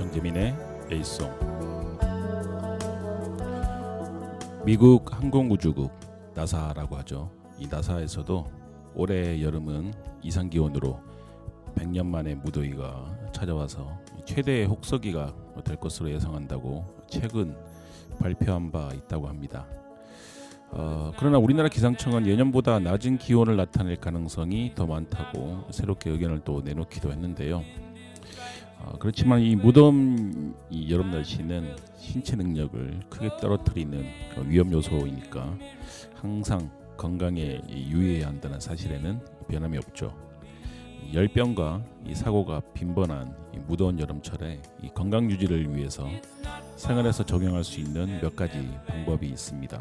정재민의 에이송. 미국 항공우주국 나사라고 하죠. 이 나사에서도 올해 여름은 이상기온으로 100년 만에 무더위가 찾아와서 최대의 혹서기가 될 것으로 예상한다고 최근 발표한 바 있다고 합니다. 그러나 우리나라 기상청은 예년보다 낮은 기온을 나타낼 가능성이 더 많다고 새롭게 의견을 또 내놓기도 했는데요. 그렇지만 이 무더운 이 여름 날씨는 신체 능력을 크게 떨어뜨리는 위험 요소이니까 항상 건강에 유의해야 한다는 사실에는 변함이 없죠. 열병과 이 사고가 빈번한 이 무더운 여름철에 이 건강 유지를 위해서 생활에서 적용할 수 있는 몇 가지 방법이 있습니다.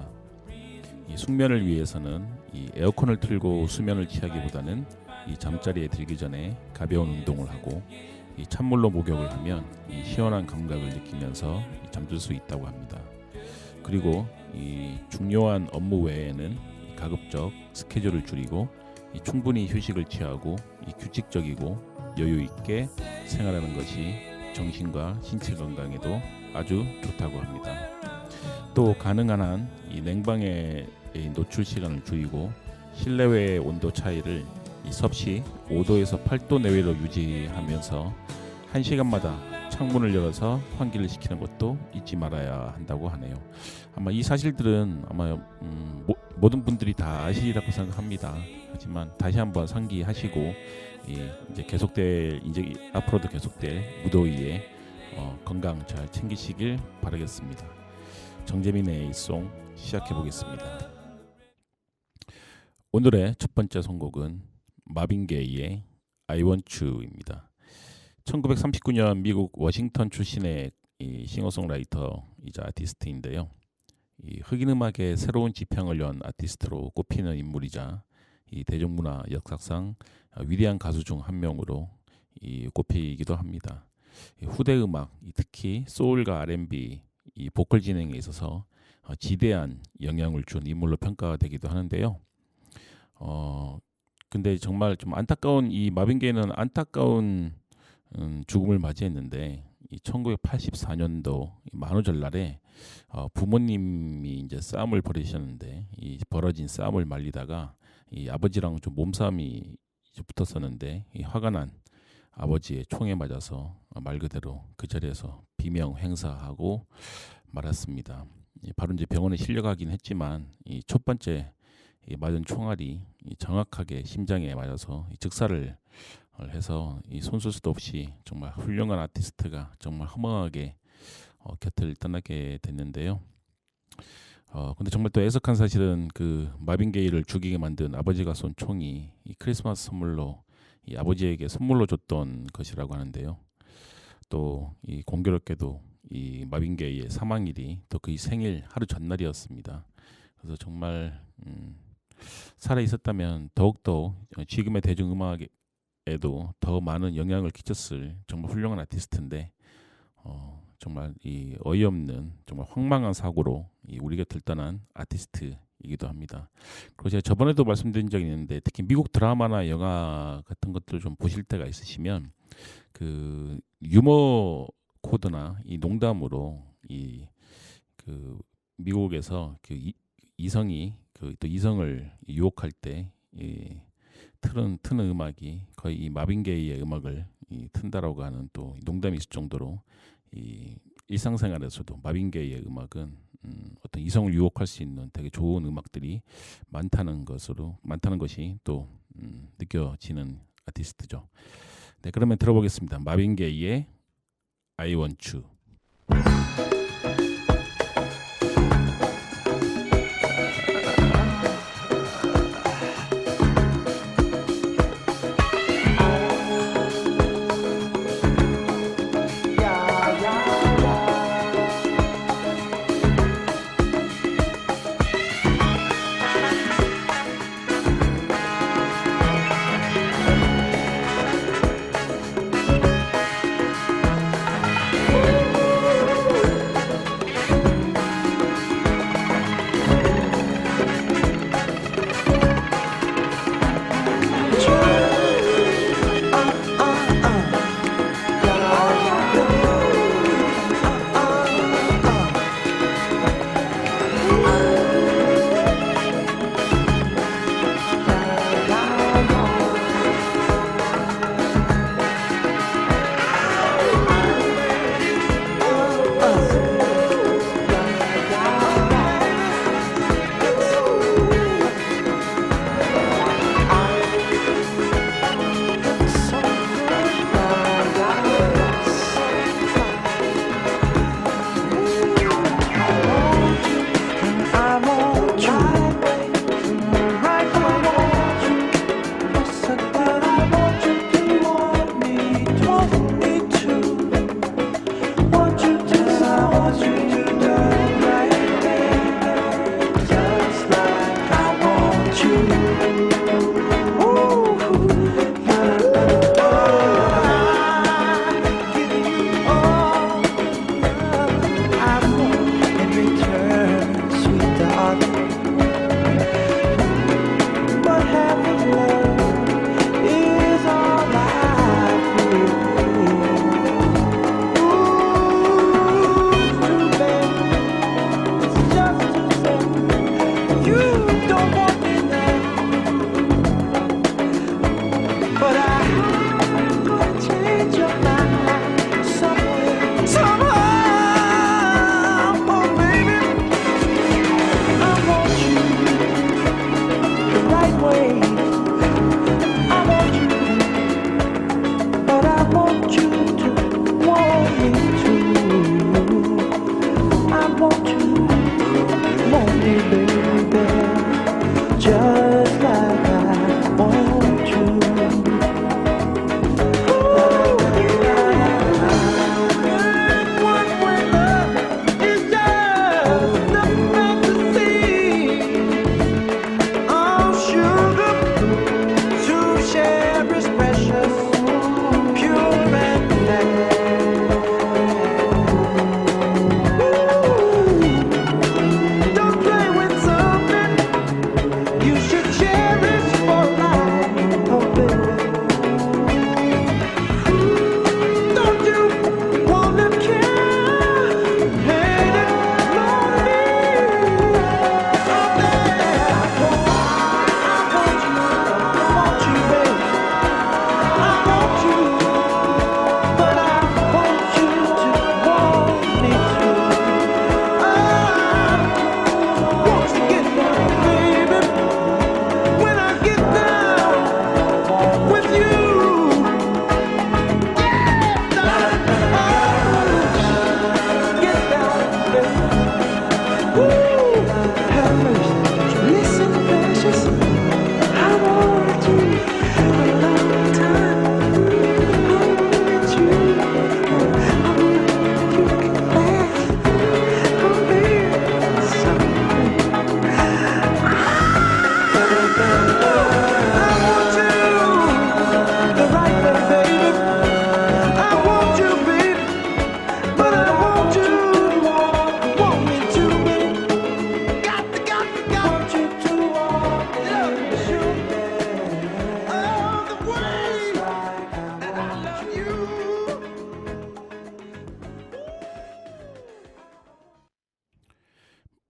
이 숙면을 위해서는 이 에어컨을 틀고 수면을 취하기보다는 이 잠자리에 들기 전에 가벼운 운동을 하고 이 찬물로 목욕을 하면 이 시원한 감각을 느끼면서 잠들 수 있다고 합니다. 그리고 이 중요한 업무 외에는 이 가급적 스케줄을 줄이고 이 충분히 휴식을 취하고 이 규칙적이고 여유 있게 생활하는 것이 정신과 신체 건강에도 아주 좋다고 합니다. 또 가능한 한 이 냉방의 노출 시간을 줄이고 실내외의 온도 차이를 이 섭씨 5도에서 8도 내외로 유지하면서 1시간마다 창문을 열어서 환기를 시키는 것도 잊지 말아야 한다고 하네요. 아마 이 사실들은 아마 모든 분들이 다 아시리라고 생각합니다. 하지만 다시 한번 상기하시고 이제 앞으로도 계속될 무더위에 건강 잘 챙기시길 바라겠습니다. 정재민의 에이송 시작해 보겠습니다. 오늘의 첫 번째 선곡은 마빈 게이의 I Want You입니다. 1939년 미국 워싱턴 출신의 이 싱어송라이터이자 아티스트인데요. 이 흑인 음악의 새로운 지평을 연 아티스트로 꼽히는 인물이자 이 대중문화 역사상 위대한 가수 중 한 명으로 꼽히기도 합니다. 후대 음악, 특히 소울과 R&B 이 보컬 진행에 있어서 지대한 영향을 준 인물로 평가되기도 하는데요. 근데 정말 좀 안타까운 이 마빈 게이는 안타까운 죽음을 맞이했는데 이 1984년도 만우절날에 부모님이 이제 싸움을 벌이셨는데 이 벌어진 싸움을 말리다가 이 아버지랑 좀 몸싸움이 붙었었는데 이 화가 난 아버지의 총에 맞아서 말 그대로 그 자리에서 비명 행사하고 말았습니다. 바로 이제 병원에 실려가긴 했지만 이 첫 번째 맞은 총알이 정확하게 심장에 맞아서 즉사를 해서 이 손쓸 수도 없이 정말 훌륭한 아티스트가 정말 허망하게 곁을 떠나게 됐는데요. 근데 정말 또 애석한 사실은 그 마빈 게이를 죽이게 만든 아버지가 쏜 총이 이 크리스마스 선물로 이 아버지에게 선물로 줬던 것이라고 하는데요. 또 이 공교롭게도 이 마빈 게이의 사망일이 또 그의 생일 하루 전날이었습니다. 그래서 정말 살아 있었다면 더욱더 지금의 대중음악에도 더 많은 영향을 끼쳤을 정말 훌륭한 아티스트인데 정말 이 어이없는 정말 황망한 사고로 우리 곁을 떠난 아티스트이기도 합니다. 그리고 제가 저번에도 말씀드린 적이 있는데 특히 미국 드라마나 영화 같은 것들 좀 보실 때가 있으시면 그 유머 코드나 이 농담으로 그 미국에서 그 이성이 또 이성을 유혹할 때 트는 음악이 거의 이 마빈 게이의 음악을 튼다라고 하는 또 농담이 있을 정도로 이 일상생활에서도 마빈 게이의 음악은 어떤 이성을 유혹할 수 있는 되게 좋은 음악들이 많다는 것이 또 느껴지는 아티스트죠. 네, 그러면 들어보겠습니다. 마빈 게이의 I Want You.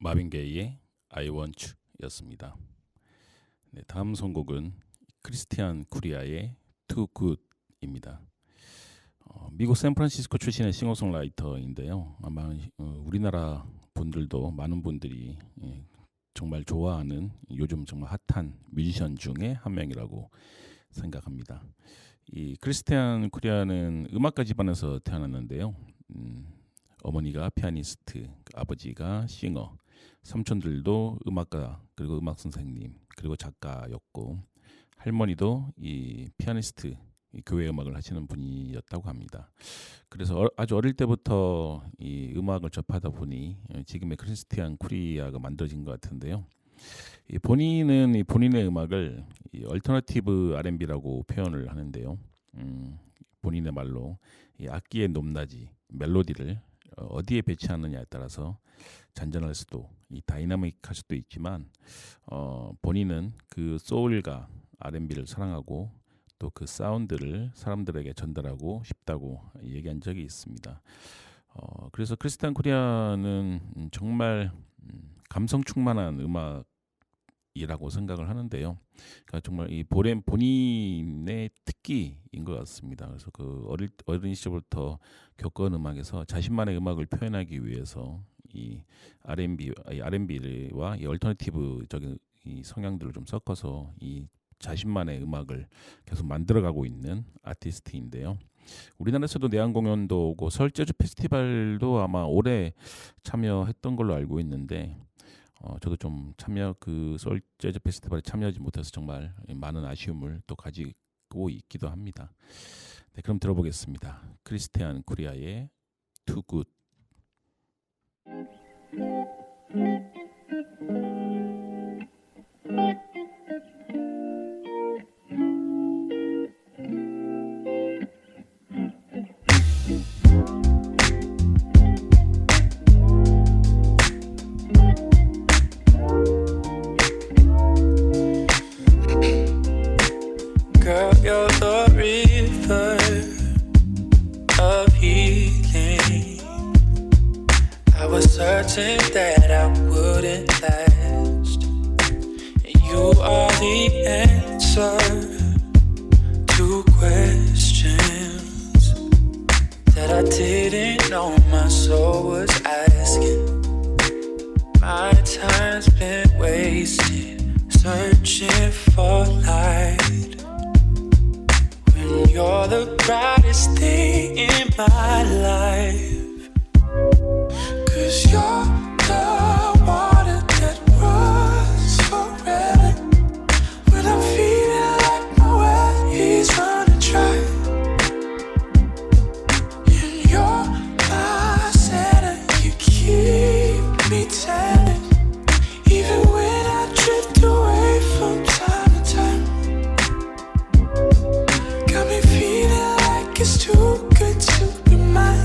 마빈 게이의 I Want You였습니다. 네, 다음 선곡은 크리스티안 쿠리아의 Too Good입니다. 미국 샌프란시스코 출신의 싱어송라이터인데요. 아마 우리나라 분들도 많은 분들이 정말 좋아하는 요즘 정말 핫한 뮤지션 중에 한 명이라고 생각합니다. 이 크리스티안 쿠리아는 음악가 집안에서 태어났는데요. 어머니가 피아니스트, 아버지가 싱어, 삼촌들도 음악가 그리고 음악 선생님 그리고 작가였고 할머니도 이 피아니스트, 이 교회 음악을 하시는 분이었다고 합니다. 그래서 아주 어릴 때부터 이 음악을 접하다 보니 지금의 크리스티안 쿠리아가 만들어진 것 같은데요. 본인은 이 본인의 음악을 이 얼터너티브 R&B라고 표현을 하는데요. 본인의 말로 이 악기의 높낮이, 멜로디를 어디에 배치하느냐에 따라서 잔잔할 수도, 이 다이나믹할 수도 있지만 본인은 그 소울과 R&B를 사랑하고 또 그 사운드를 사람들에게 전달하고 싶다고 얘기한 적이 있습니다. 그래서 크리스티안 쿠리아는 정말 감성 충만한 음악이라고 생각을 하는데요. 그러니까 정말 이 본인의 특기인 것 같습니다. 그래서 그 어린 시절부터 겪은 음악에서 자신만의 음악을 표현하기 위해서 이 R&B와 이 얼터너티브적인 이 성향들을 좀 섞어서 이 자신만의 음악을 계속 만들어가고 있는 아티스트인데요. 우리나라에서도 내한 공연도 오고 서울 재즈 페스티벌도 아마 올해 참여했던 걸로 알고 있는데 저도 좀 그 서울 재즈 페스티벌에 참여하지 못해서 정말 많은 아쉬움을 또 가지고 있기도 합니다. 네, 그럼 들어보겠습니다. 크리스티안 쿠리아의 Too Good. Girl, you're the river of healing. I was certain that I wouldn't last. You are the answer to questions that I didn't know my soul was asking. My time's been wasted searching for light. You're the brightest thing in my life. 'Cause you're the water that runs forever. When I'm feeling like my well is running dry. And you're my center, you keep me tender. Even when I drift away from time to time. Got me feeling like it's too good to be mine.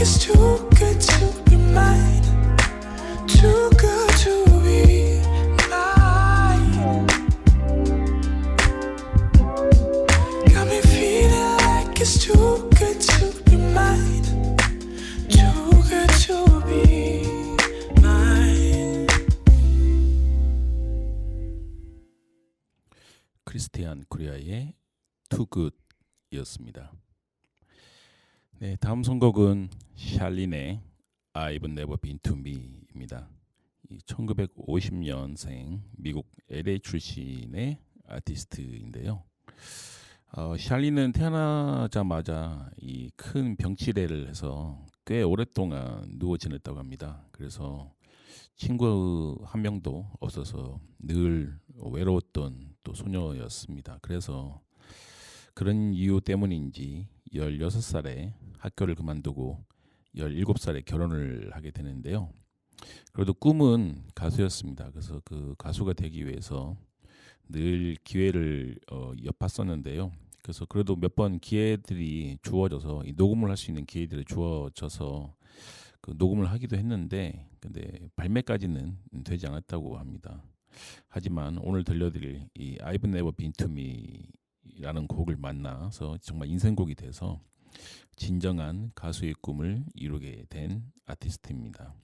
it's too good to be mine. Too good to be mine. Got me feeling like it's too good to be mine. Too good to be mine. 크리스티안 쿠리아의 Too Good이었습니다. 네, 다음 선곡은 샬린의 I've Never Been to Me입니다. 1950년생 미국 LA 출신의 아티스트인데요. 샬린은 태어나자마자 이 큰 병치레를 해서 꽤 오랫동안 누워 지냈다고 합니다. 그래서 친구 한 명도 없어서 늘 외로웠던 또 소녀였습니다. 그래서 그런 이유 때문인지 16살에 학교를 그만두고 17살에 결혼을 하게 되는데요. 그래도 꿈은 가수였습니다. 그래서 그 가수가 되기 위해서 늘 기회를 엿봤었는데요. 그래서 그래도 몇 번 기회들이 주어져서 녹음을 할 수 있는 기회들이 주어져서 그 녹음을 하기도 했는데 근데 발매까지는 되지 않았다고 합니다. 하지만 오늘 들려드릴 이 I've Never Been to Me라는 곡을 만나서 정말 인생곡이 돼서 진정한 가수의 꿈을 이루게 된 아티스트입니다.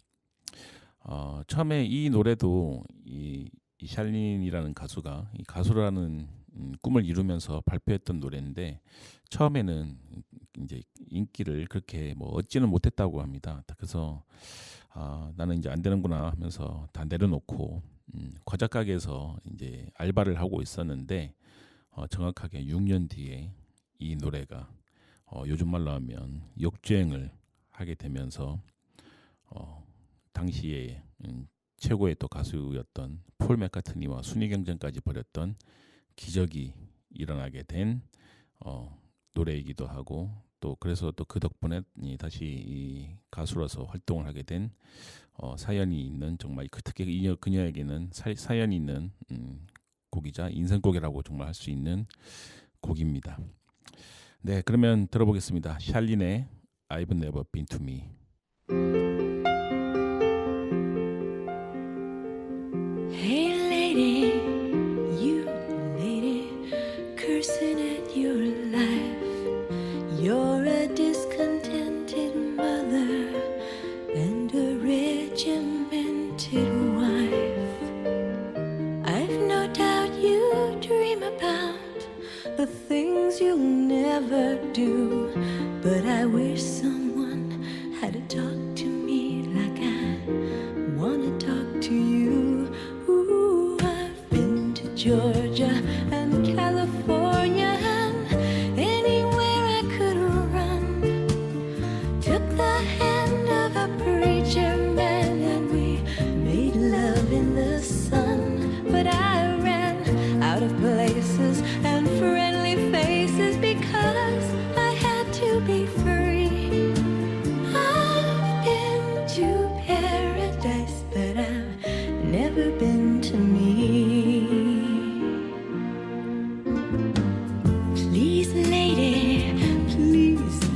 처음에 이 노래도 이 샬린이라는 가수가 이 가수라는 꿈을 이루면서 발표했던 노래인데 처음에는 이제 인기를 그렇게 뭐 얻지는 못했다고 합니다. 그래서 나는 이제 안 되는구나 하면서 다 내려놓고 과자 가게에서 이제 알바를 하고 있었는데 정확하게 6년 뒤에 이 노래가 요즘 말로 하면 역주행을 하게 되면서 당시에 최고의 또 가수였던 폴 맥카트니와 순위 경쟁까지 벌였던 기적이 일어나게 된 노래이기도 하고 또 그래서 또 그 덕분에 다시 이 가수로서 활동을 하게 된 사연이 있는 정말 특히 그녀에게는 사연이 있는 곡이자 인생곡이라고 정말 할 수 있는 곡입니다. 네, 그러면 들어보겠습니다. 샬린의 I've Never Been to Me. Hey lady, you lady, cursing at your life. You're a discontented mother and a regimented wife. I've no doubt you dream about the things you'll never do, but I wish someone had to talk to me like I wanna talk to you. Ooh, I've been to Georgia and California and anywhere I could run. Took the hand of a preacher man and we made love in the sun. But I ran out of places and friendly faces because I had to be free. I've been to paradise, but I've never been to me. Please,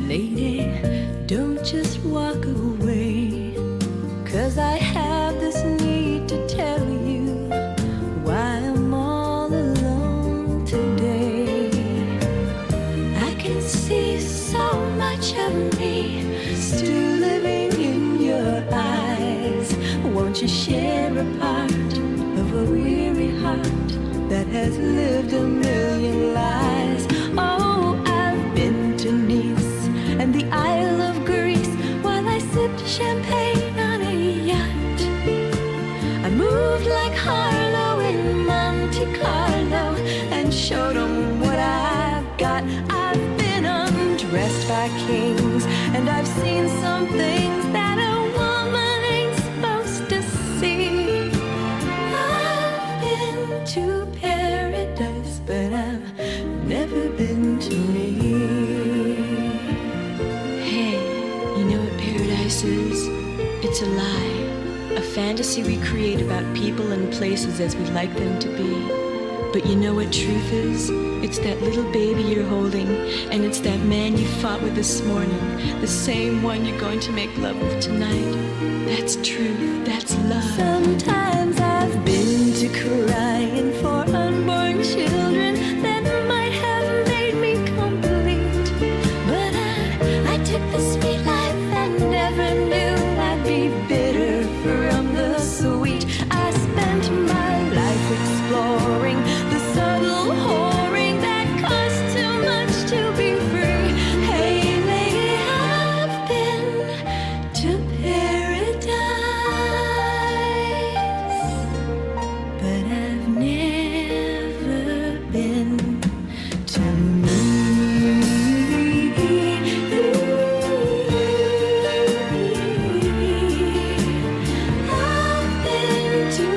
lady, don't just walk away, 'cause I have this need to tell you why I'm all alone today. I can see so much of me still living in your eyes. Won't you share a part of a weary heart that has lived a million lies? Oh, I've been to Nice and the Isle of Greece while I sipped champagne on a yacht. I moved like Harlow in Monte Carlo and showed them what I've got. I've been undressed by kings and I've seen some things that a woman ain't supposed to see. I've been to paradise, but I've never been to me. Hey, you know what paradise is? It's a lie, a fantasy we create about people and places as we'd like them to be. But you know what truth is? It's that little baby you're holding, and it's that man you fought with this morning, the same one you're going to make love with tonight. That's truth, that's love. Sometimes I've been to crying for unborn children that might have made me complete. But I took the sweet life and never knew I'd be bitter from the sweet. I spent my life exploring the subtle whoring that costs too much to be free. Hey, lady, I've been to paradise, but I've never been to me. I've been to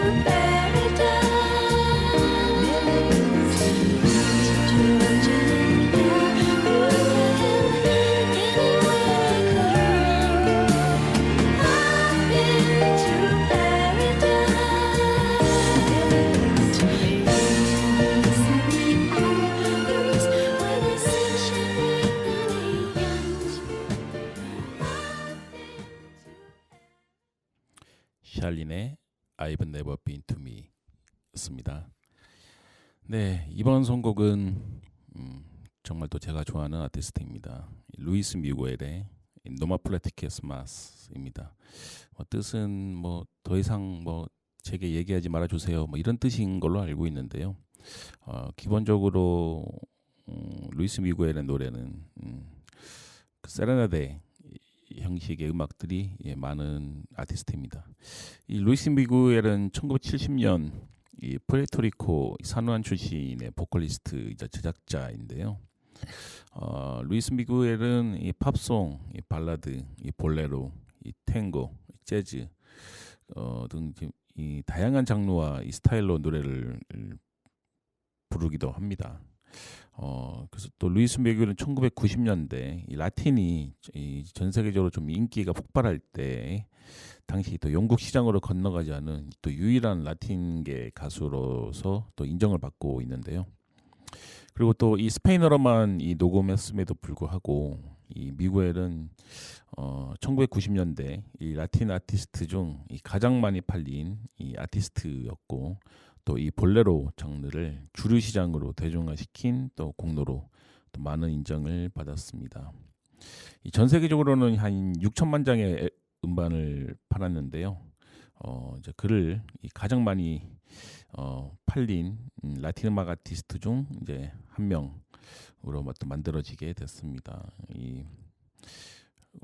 샬린의 I've Never Been to Me 였습니다. 네, 이번 선곡은 정말 또 제가 좋아하는 아티스트입니다. 루이스 미구엘의 노마플라티케스 마스입니다. 뜻은 뭐 더 이상 뭐 제게 얘기하지 말아주세요, 뭐 이런 뜻인 걸로 알고 있는데요. 기본적으로 루이스 미구엘의 노래는 세레나데 형식의 음악들이 많은 아티스트입니다. 이 루이스 미구엘은 1970년 이 푸에르토리코 사누안 출신의 보컬리스트이자 제작자인데요. 루이스 미구엘은 이 팝송, 이 발라드, 이 볼레로, 이 탱고, 이 재즈 등 이 다양한 장르와 이 스타일로 노래를 부르기도 합니다. 그래서 또 루이스 미구엘은 1990년대 이 라틴이 전 세계적으로 좀 인기가 폭발할 때 당시 또 영국 시장으로 건너가지 않은 또 유일한 라틴계 가수로서 또 인정을 받고 있는데요. 그리고 또 이 스페인어로만 이 녹음했음에도 불구하고 이 미구엘은 1990년대 이 라틴 아티스트 중 이 가장 많이 팔린 이 아티스트였고, 또 이 볼레로 장르를 주류 시장으로 대중화시킨 또 공로로 또 많은 인정을 받았습니다. 전 세계적으로는 한 6천만 장의 음반을 팔았는데요. 이제 그를 가장 많이 팔린 라틴 음악 아티스트 중 이제 한 명으로 또 만들어지게 됐습니다.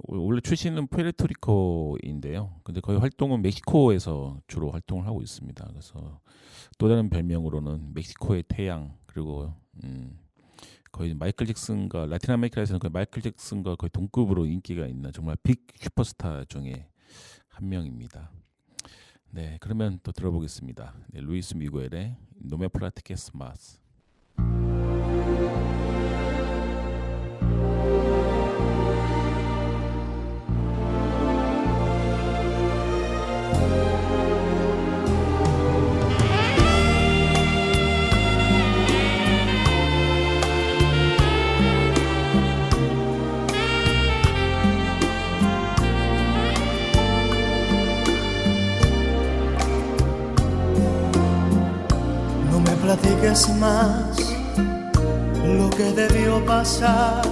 원래 출신은 푸에르토리코인데요. 근데 거의 활동은 멕시코에서 주로 활동을 하고 있습니다. 그래서 또 다른 별명으로는 멕시코의 태양, 그리고 거의 마이클 잭슨과 라틴 아메리카에서는 거의 마이클 잭슨과 거의 동급으로 인기가 있는 정말 빅 슈퍼스타 중에 한 명입니다. 네, 그러면 또 들어보겠습니다. 네, 루이스 미구엘의 노메 플라티케스 마스. Platiques más lo que debió pasar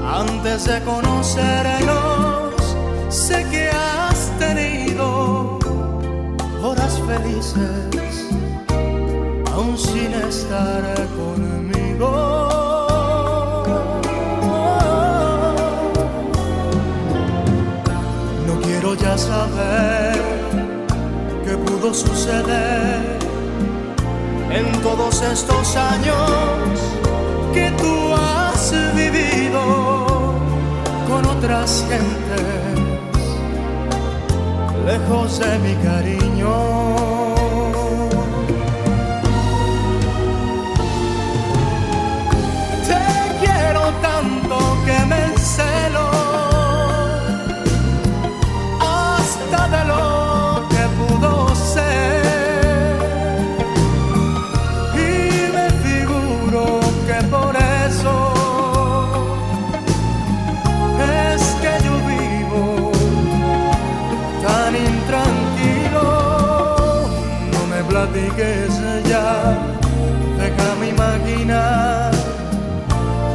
antes de conocernos. Sé que has tenido horas felices aún sin estar conmigo. No quiero ya saber qué pudo suceder en todos estos años que tú has vivido con otras gentes, lejos de mi cariño. Te quiero tanto que me encelo hasta de lo que pudo ser. platiques ya, déjame imaginar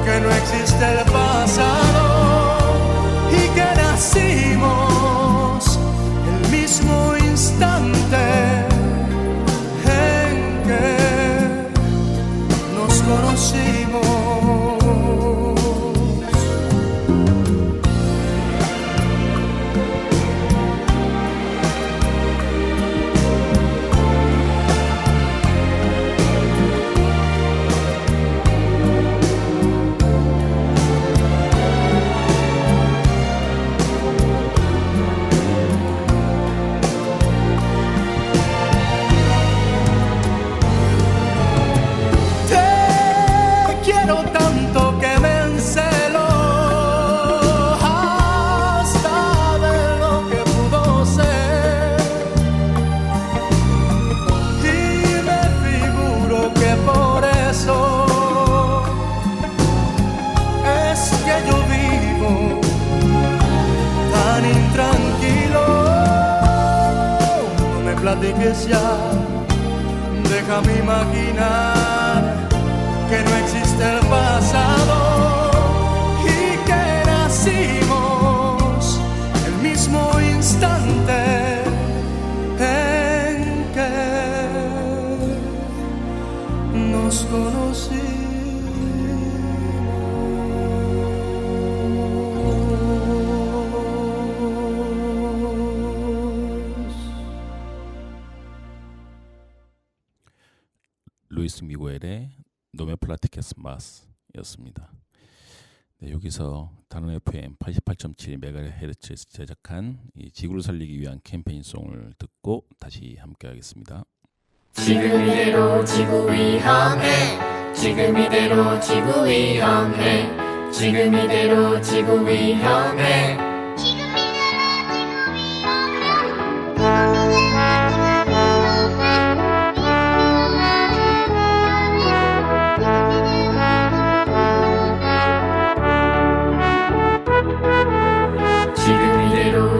que no existe el pasado y que nacimos el mismo instante en que nos conocimos. Platiques ya, déjame imaginar que no existe el pasado y que nacimos el mismo instante en que nos conocimos. 루이스 미구엘의 노메 플라티케스 마스였습니다. 네, 여기서 다른 FM 88.7MHz에서 제작한 이 지구를 살리기 위한 캠페인송을 듣고 다시 함께하겠습니다. 지금 이대로 지구 위험해. 지금 이대로 지구 위험해. 지금 이대로 지구 위험해.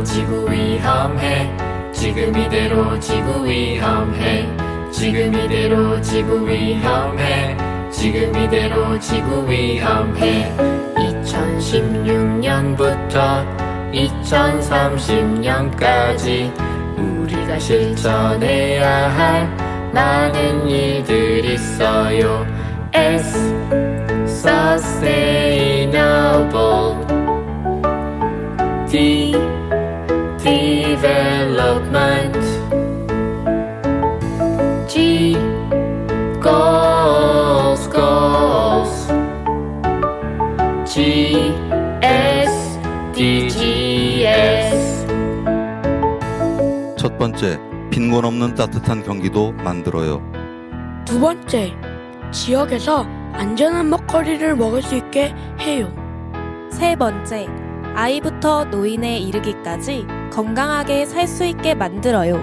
지구 위험해. 지금 이대로 지구 위험해. 지금 이대로 지구 위험해. 지금 이대로 지구 위험해. 2016년부터 2030년까지 우리가 실천해야 할 많은 일들이 있어요. S Sustainable D Development. G Goals. G SDGs. 첫 번째, 빈곤 없는 따뜻한 경기도 만들어요. 두 번째, 지역에서 안전한 먹거리를 먹을 수 있게 해요. 세 번째, 아이부터 노인에 이르기까지 건강하게 살 수 있게 만들어요.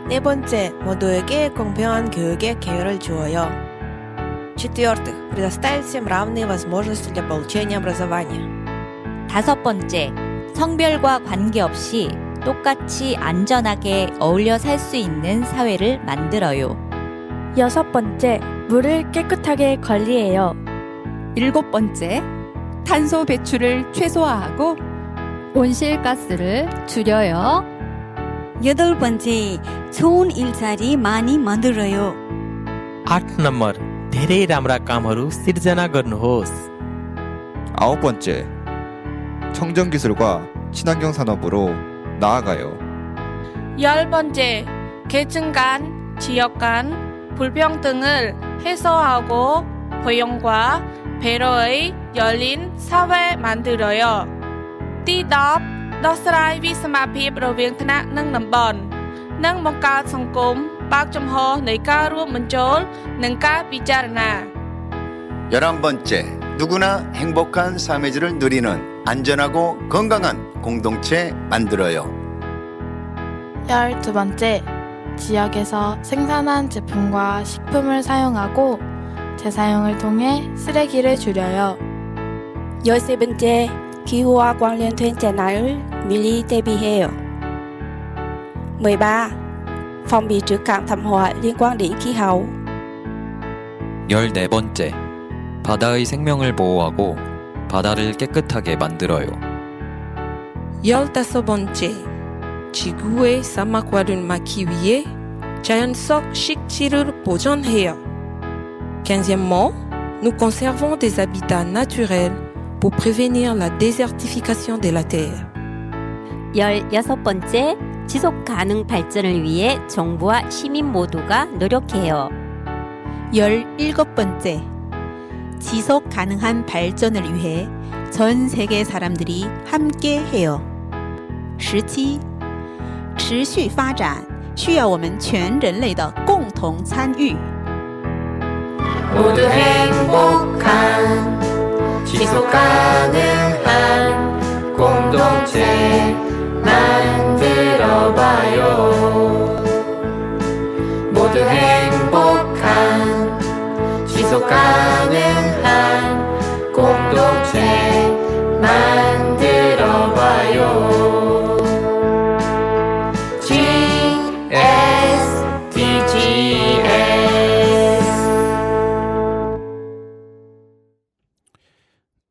네 번째, 모두에게 공평한 교육의 기회를 주어요. В-четвертых, предоставить всем равные возможности для получения образования. 다섯 번째, 성별과 관계없이 똑같이 안전하게 어울려 살 수 있는 사회를 만들어요. 여섯 번째, 물을 깨끗하게 관리해요. 일곱 번째, 탄소 배출을 최소화하고 온실가스를 줄여요. 여덟 번째, 좋은 일자리 많이 만들어요. 8 नम्बर, धेरै राम्रा कामहरू सिर्जना गर्नुहोस्. 아홉 번째, 청정기술과 친환경 산업으로 나아가요. 열 번째, 계층 간, 지역 간 불평등을 해소하고 포용과 배려의 열린 사회 만들어요.ទី10 ដោះស្រាយវិសមភាពរវាងថ្នាក់និងតំបន់និងបង្កើតសង្គមបើកចំហនៃការរួមបញ្ចូលនិងការពិចារណា 11번째, 누구나 행복한 삶의 질을 누리는 안전하고 건강한 공동체 만들어요. 12번째, 지역에서 생산한 제품과 식품을 사용하고 재사용을 통해 쓰레기를 줄여요. 13번째, 기후와 관련된 재난을 미리 대비해요. 13. phòng bị trước các thảm họa liên quan đến khí hậu. 14번째, 바다의 생명을 보호하고 바다를 깨끗하게 만들어요. 15번째, 지구의 사막화를 막기 위해 자연 속 식지를 보존해요. 15e, nous conservons des habitats naturels pour prévenir la désertification de la terre. 16번째, 지속 가능 발전을 위해 정부와 시민 모두가 노력해요. 17번째, 지속 가능한 발전을 위해 전 세계 사람들이 함께 해요. 17, 持续发展需要我们全人类的共同参与。 모두 행복한 지속 가능한 공동체 만들어봐요. 모두 행복한 지속 가능한 공동체 만들어봐요.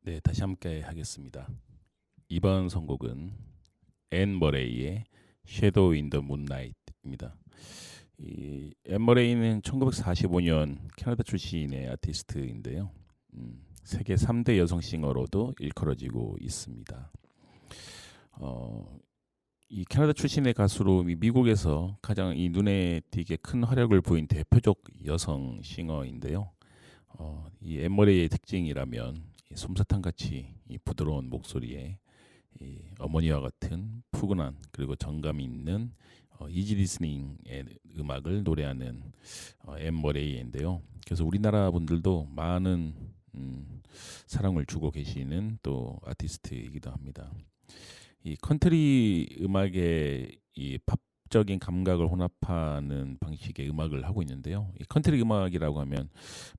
네, 다시 함께 하겠습니다. 이번 선곡은 앤 머레이의 Shadow in the Moonlight입니다. 이 앤 머레이는 1945년 캐나다 출신의 아티스트인데요. 세계 3대 여성 싱어로도 일컬어지고 있습니다. 이 캐나다 출신의 가수로 미국에서 가장 이 눈에 띄게 큰 활약을 보인 대표적 여성 싱어인데요. 이 앤 머레이의 특징이라면 솜사탕같이 이 부드러운 목소리에 이 어머니와 같은 푸근한 그리고 정감 있는 이지 리스닝의 음악을 노래하는 앤 머레이인데요. 그래서 우리나라 분들도 많은 사랑을 주고 계시는 또 아티스트이기도 합니다. 이 컨트리 음악의 이 팝적인 감각을 혼합하는 방식의 음악을 하고 있는데요. 이 컨트리 음악이라고 하면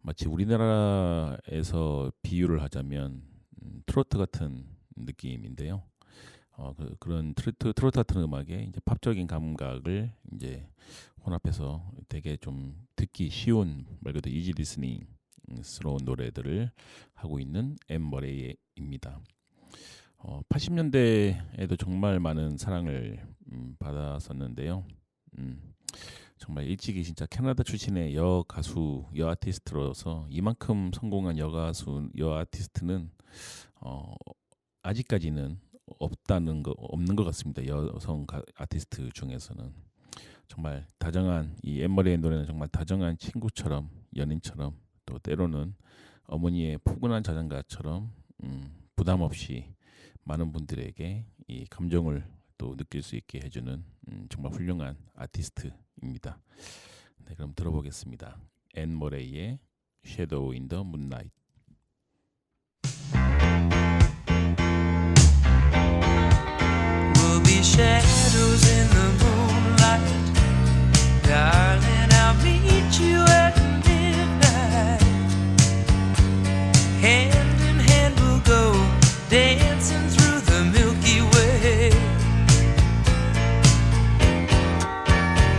마치 우리나라에서 비유를 하자면 트로트 같은 느낌인데요. 그런 트로트 같은 음악에 이제 팝적인 감각을 이제 혼합해서 되게 좀 듣기 쉬운 말 그대로 이지 리스닝스러운 노래들을 하고 있는 앤 머레이입니다. 80년대에도 정말 많은 사랑을 받았었는데요. 정말 일찍이 진짜 캐나다 출신의 여 가수, 여 아티스트로서 이만큼 성공한 여 가수, 여 아티스트는 아직까지는 없는 것 같습니다. 여성 아티스트 중에서는 정말 다정한 이 앤 머레이의 노래는 정말 다정한 친구처럼 연인처럼 또 때로는 어머니의 포근한 자장가처럼 부담 없이 많은 분들에게 이 감정을 또 느낄 수 있게 해주는 정말 훌륭한 아티스트입니다. 네, 그럼 들어보겠습니다. 앤 머레이의 Shadow in the Moonlight. We'll be shadows in the moonlight, darling. I'll meet you at midnight. Hand in hand we'll go dancing through the Milky Way,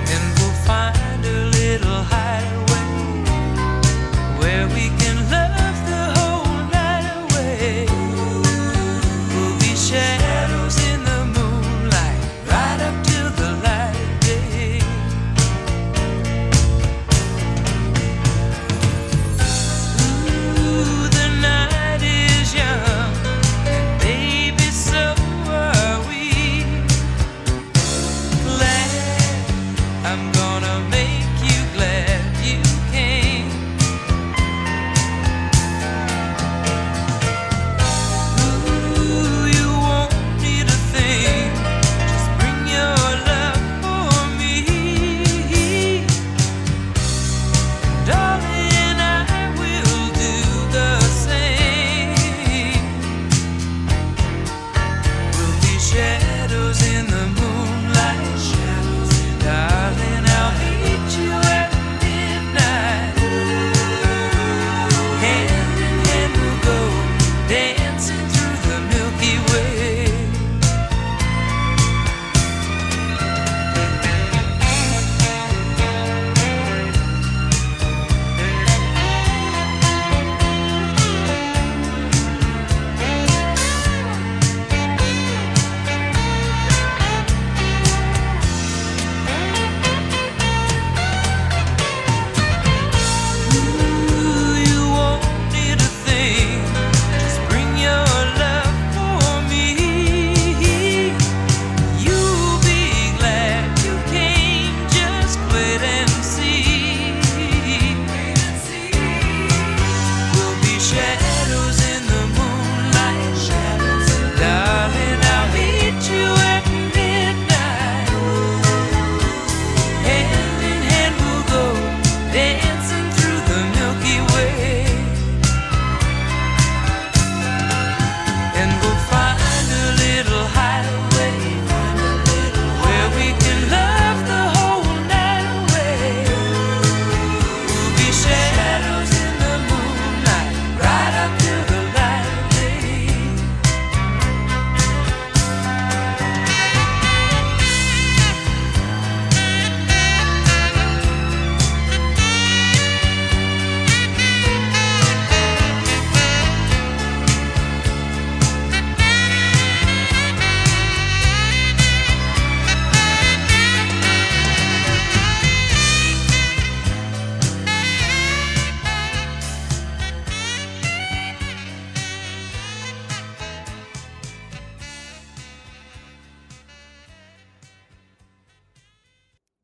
and we'll find a little hideaway where we can love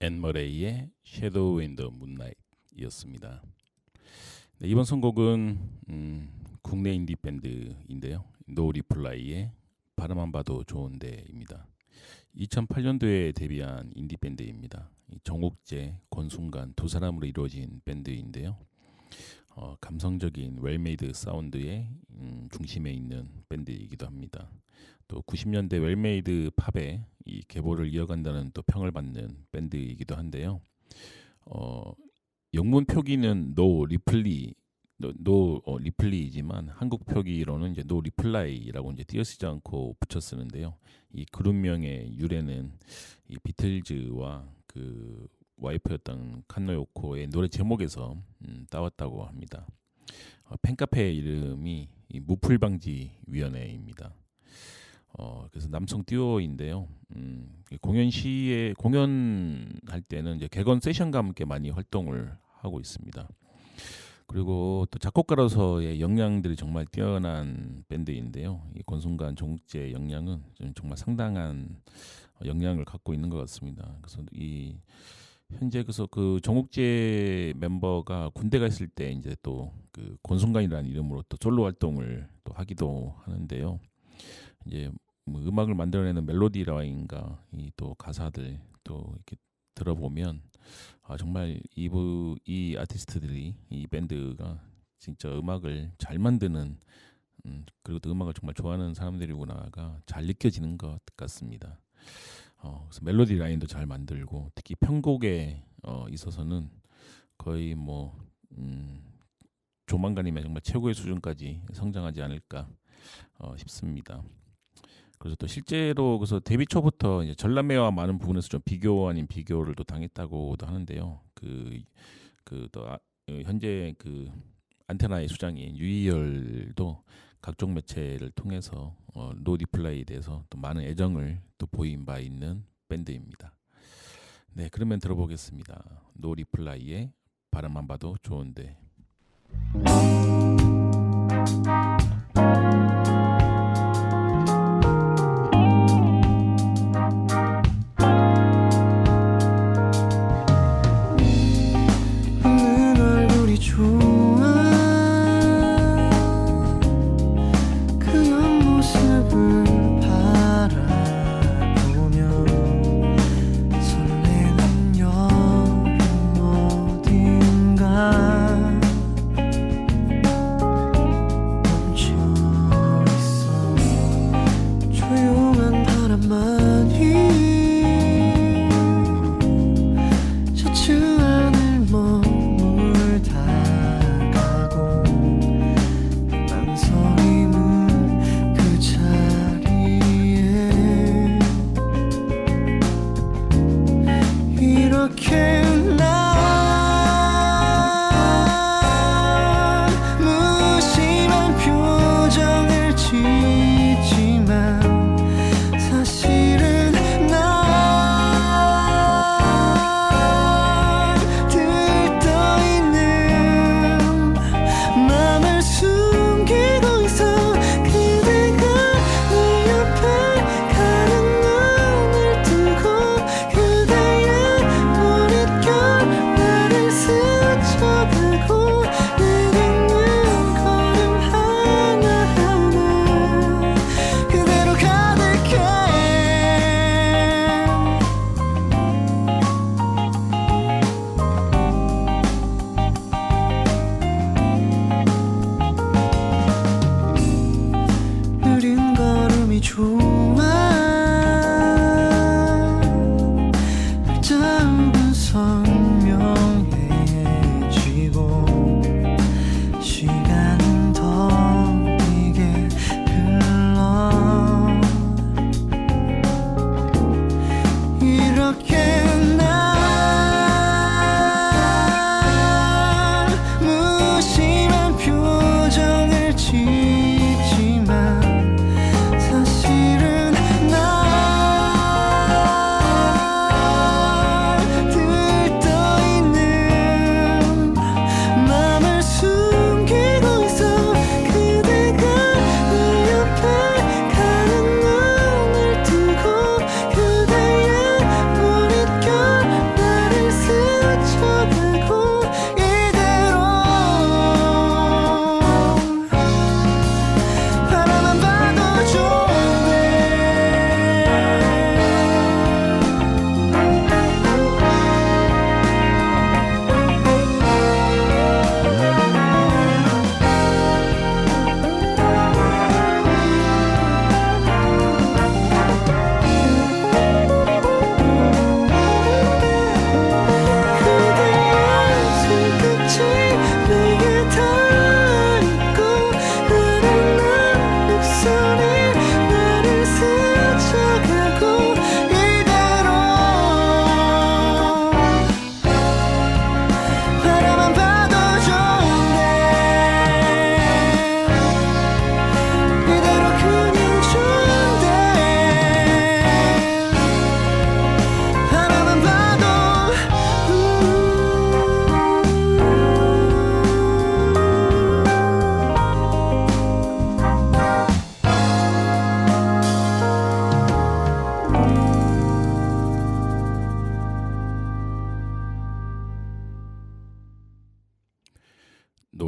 앤 머레이의 Shadow in the Moonlight이었습니다. 네, 이번 선곡은 국내 인디 밴드인데요. No Reply의 바라만 봐도 좋은데입니다. 2008년도에 데뷔한 인디 밴드입니다. 정욱재, 권순간 두 사람으로 이루어진 밴드인데요. 감성적인 웰메이드 사운드의 중심에 있는 밴드이기도 합니다. 또 90년대 웰메이드 팝의 이 계보를 이어간다는 또 평을 받는 밴드이기도 한데요. 영문 표기는 No Reply이지만 한국 표기로는 이제 No Reply라고 이제 띄어쓰지 않고 붙여 쓰는데요. 이 그룹명의 유래는 이 비틀즈와 그 와이프였던 칸노 요코의 노래 제목에서 따왔다고 합니다. 팬카페 이름이 이 무풀방지위원회입니다. 그래서 남성 듀오인데요. 공연할 때는 이제 개건 세션과 함께 많이 활동을 하고 있습니다. 그리고 또 작곡가로서의 역량들이 정말 뛰어난 밴드인데요. 이 권순간, 정욱재의 역량은 정말 상당한 역량을 갖고 있는 것 같습니다. 그래서 현재 그 정욱재 멤버가 군대가 있을 때 이제 또 그 권순간이라는 이름으로 또 솔로 활동을 또 하기도 하는데요. 이제 뭐 음악을 만들어내는 멜로디라인가 이 또 가사들 또 이렇게 들어보면 정말 이 아티스트들이 이 밴드가 진짜 음악을 잘 만드는 그리고 또 음악을 정말 좋아하는 사람들이구나가 잘 느껴지는 것 같습니다. 그래서 멜로디 라인도 잘 만들고 특히 편곡에 있어서는 거의 뭐 조만간이면 정말 최고의 수준까지 성장하지 않을까 싶습니다. 그래서 또 실제로 그래서 데뷔 초부터 이제 전람회와 많은 부분에서 좀 비교 아닌 비교를 또 당했다고도 하는데요. 현재 그 안테나의 수장인 유희열도 각종 매체를 통해서 No Reply에 대해서 또 많은 애정을 또 보인 바 있는 밴드입니다. 네, 그러면 들어보겠습니다. No Reply의 바라만 봐도 좋은데.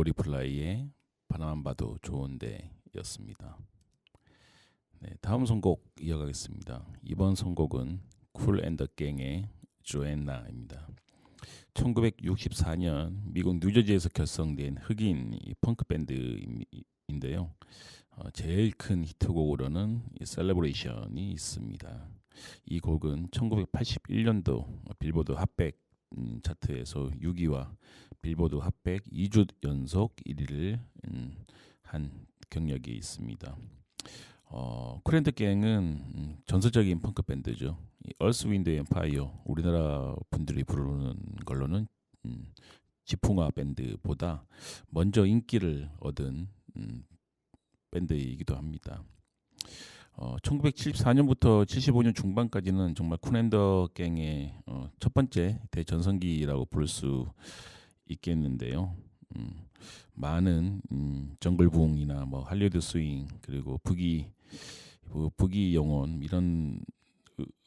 리플라이의 바라만 봐도 좋은데였습니다. 네, 다음 선곡 이어가겠습니다. 이번 선곡은 쿨 앤 더 갱의 조앤나입니다. 1964년 미국 뉴저지에서 결성된 흑인 펑크 밴드인데요. 제일 큰 히트곡으로는 이 셀레브레이션이 있습니다. 이 곡은 1981년도 빌보드 핫백 차트에서 6위와 빌보드 핫백 2주 연속 1위를 한 경력이 있습니다. 쿨앤더 갱은 전설적인 펑크 밴드죠. 얼스 윈드 앤 파이어, 우리나라 분들이 부르는 걸로는 지풍아 밴드보다 먼저 인기를 얻은 밴드이기도 합니다. 1974년부터 75년 중반까지는 정말 쿨앤더 갱의 첫 번째 대전성기라고 볼 수 있겠는데요. 많은 정글붕이나 뭐 할리우드 스윙 그리고 부기 영혼 이런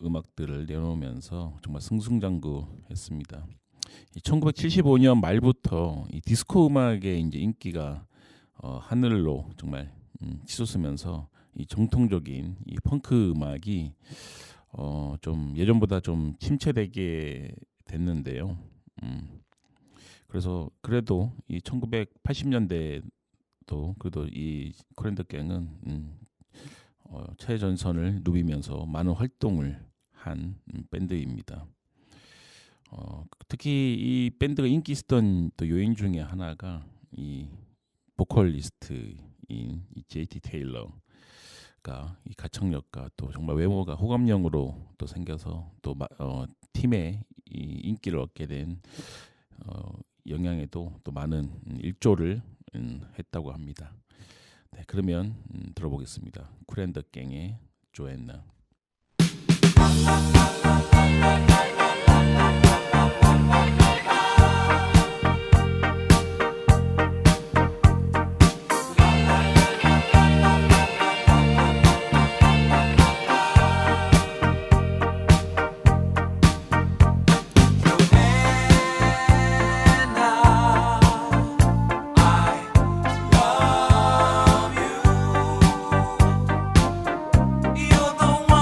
음악들을 내놓으면서 정말 승승장구했습니다. 1975년 말부터 이 디스코 음악의 이제 인기가 하늘로 정말 치솟으면서 이 정통적인 이 펑크 음악이 좀 예전보다 좀 침체되게 됐는데요. 그래서 그래도 이 1980년대도 그래도 이 쿨앤더 갱은 최전선을 누비면서 많은 활동을 한 밴드입니다. 특히 이 밴드가 인기 있었던 또 요인 중에 하나가 이 보컬리스트인 이 JT 테일러가 이 가창력과 또 정말 외모가 호감형으로 또 생겨서 또 팀의 이 인기를 얻게 된 영향에도 또 많은 일조를 했다고 합니다. 네, 그러면 들어보겠습니다. 쿨앤더 갱의 조앤나. You're the one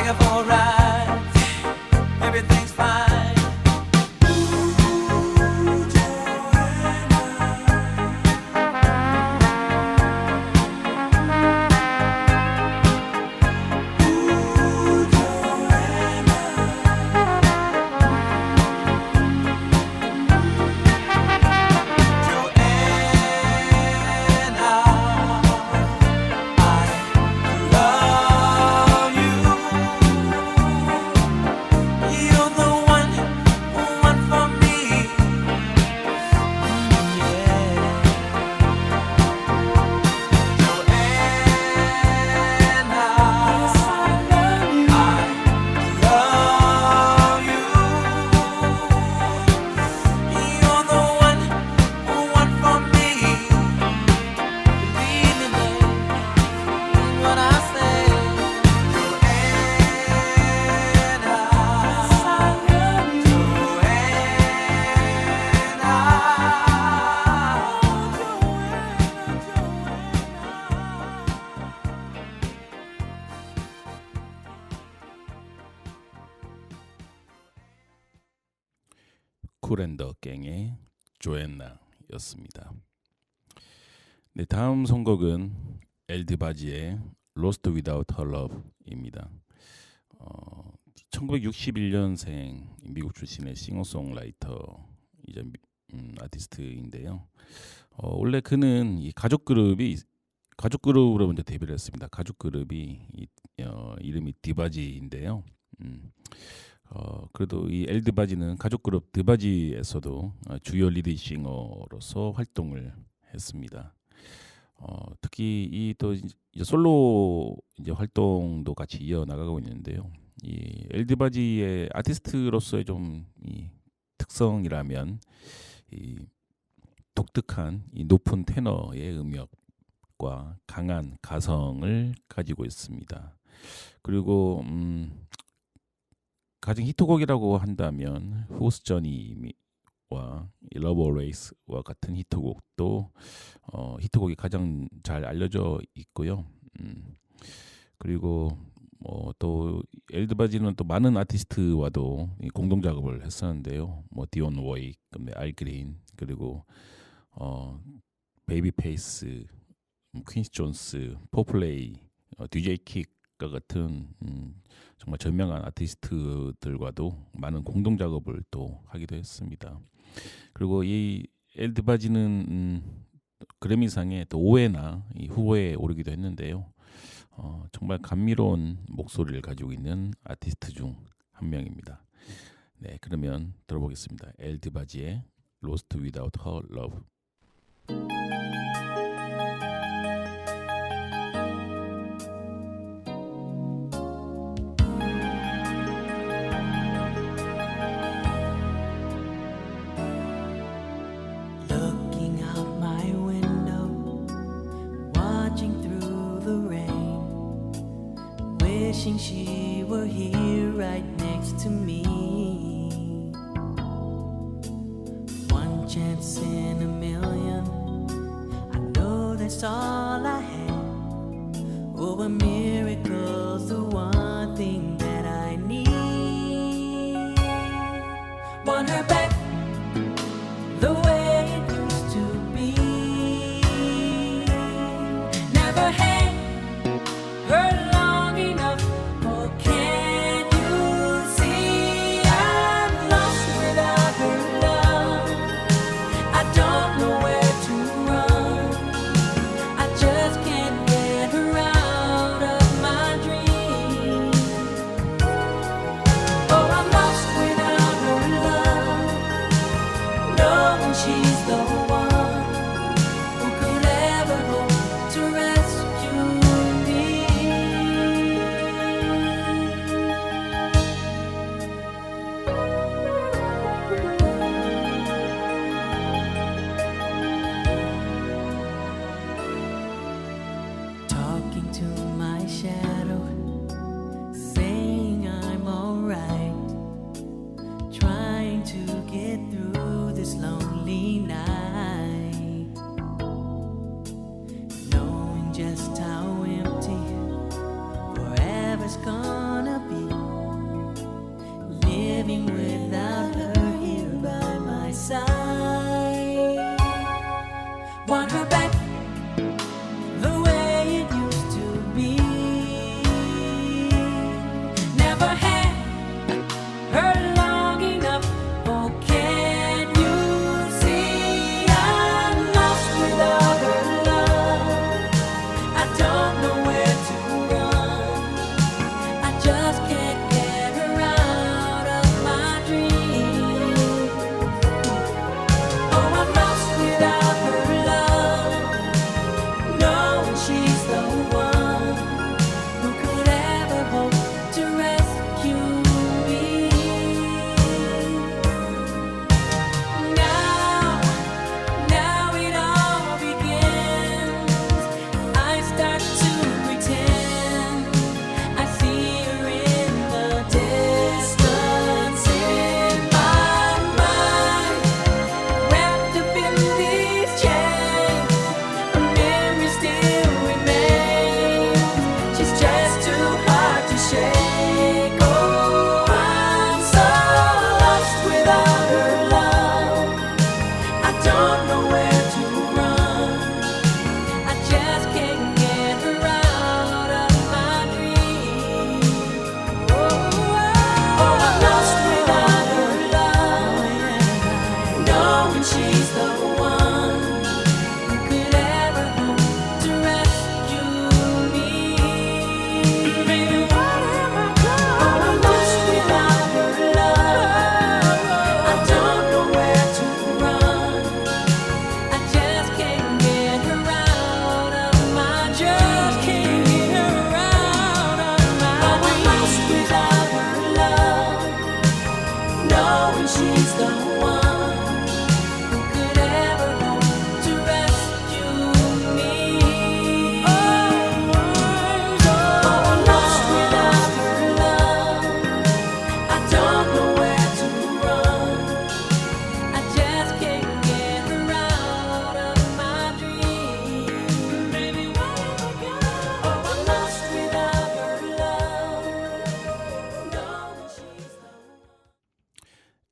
life alright. Everything's fine. 쿨앤더 갱의 조앤나였습니다. 네, 다음 선곡은 엘드바지의 Lost Without Her Love입니다. 1961년생 미국 출신의 싱어송라이터이자 아티스트인데요. 원래 그는 이 가족 그룹으로 먼저 데뷔를 했습니다. 가족 그룹이 이름이 디바지인데요. 그래도 이 엘드바지는 가족 그룹 드바지에서도 주요 리드 싱어로서 활동을 했습니다. 특히 이 또 이제 솔로 이제 활동도 같이 이어 나가고 있는데요. 이 엘드바지의 아티스트로서의 좀 이 특성이라면 이 독특한 이 높은 테너의 음역과 강한 가성을 가지고 있습니다. 그리고 가장 히트곡이라고 한다면 Who's Johnny와 Love Always와 같은 히트곡도 히트곡이 가장 잘 알려져 있고요. 그리고 또 엘드바지는 또 많은 아티스트와도 공동 작업을 했었는데요. 디온 워익, 알 그린, 그리고 베이비 페이스, 퀸시 존스, 포플레이, DJ 킥과 같은 정말 저명한 아티스트들과도 많은 공동 작업을 또 하기도 했습니다. 그리고 이 엘드바지는 그래미상에 또 5회나 후보에 오르기도 했는데요. 정말 감미로운 목소리를 가지고 있는 아티스트 중 한 명입니다. 네, 그러면 들어보겠습니다. 엘드바지의 Lost Without Her Love. Looking out my window, watching through the rain, wishing she were here right next to me. One chance in a million, I know that's all I have. Oh, a miracle's the one thing that I need. Want her back the way it used to be. Never had her long enough. Oh, can you see I'm lost without her love? I don't know where to run. I just can't get her out of my dreams. Oh, I'm lost without her love.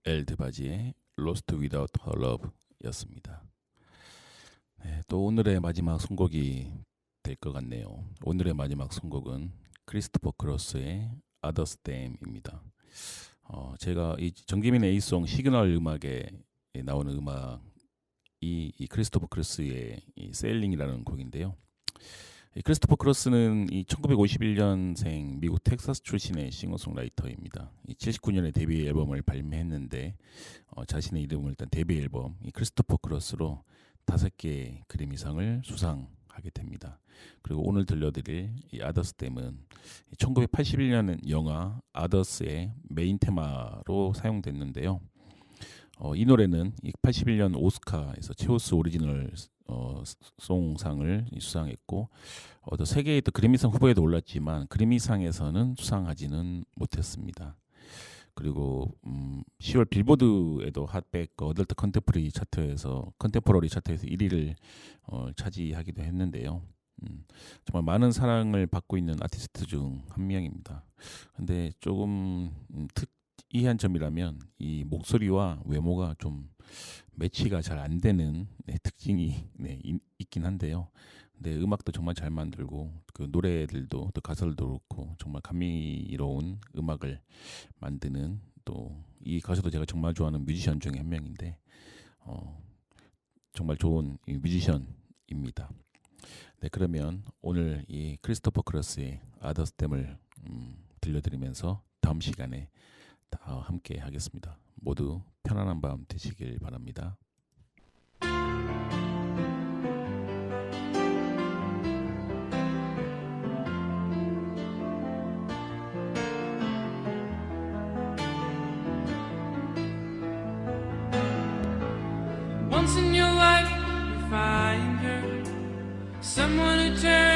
엘드바지의 Lost Without Her Love 였습니다. 네, 또 오늘의 마지막 선곡이 될 것 같네요. 오늘의 마지막 선곡은 크리스토퍼 크로스의 Others Them입니다. 제가 이 정기민 A송 시그널 음악에 나오는 음악이 이 크리스토퍼 크로스의 이 세일링이라는 곡인데요. 이 크리스토퍼 크로스는 이 1951년생 미국 텍사스 출신의 싱어송라이터입니다. 79년에 데뷔 앨범을 발매했는데 자신의 이름을 일단 데뷔 앨범 이 크리스토퍼 크로스로 5개의 그래미상을 수상하게 됩니다. 그리고 오늘 들려드릴 이 Others Them은 1981년 영화 Others의 메인 테마로 사용됐는데요. 이 노래는 81년 오스카에서 최우수 오리지널 송상을 수상했고 또 3개의 또 그래미상 후보에도 올랐지만 그래미상에서는 수상하지는 못했습니다. 그리고 10월 빌보드에도 핫백 어덜트 컨템포러리 차트에서 1위를 차지하기도 했는데요. 정말 많은 사랑을 받고 있는 아티스트 중 한 명입니다. 근데 조금 특이한 점이라면 이 목소리와 외모가 좀 매치가 잘 안 되는 특징이 있긴 한데요. 근데 음악도 정말 잘 만들고 그 노래들도 또 가사들도 그렇고 정말 감미로운 음악을 만드는 또 이 가수도 제가 정말 좋아하는 뮤지션 중에 한 명인데 정말 좋은 뮤지션입니다. 네, 그러면 오늘 이 크리스토퍼 크로스의 Others Them을 들려드리면서 다음 시간에 함께 하겠습니다. 모두 편안한 밤 되시길 바랍니다. Once in your life you find her, someone who turns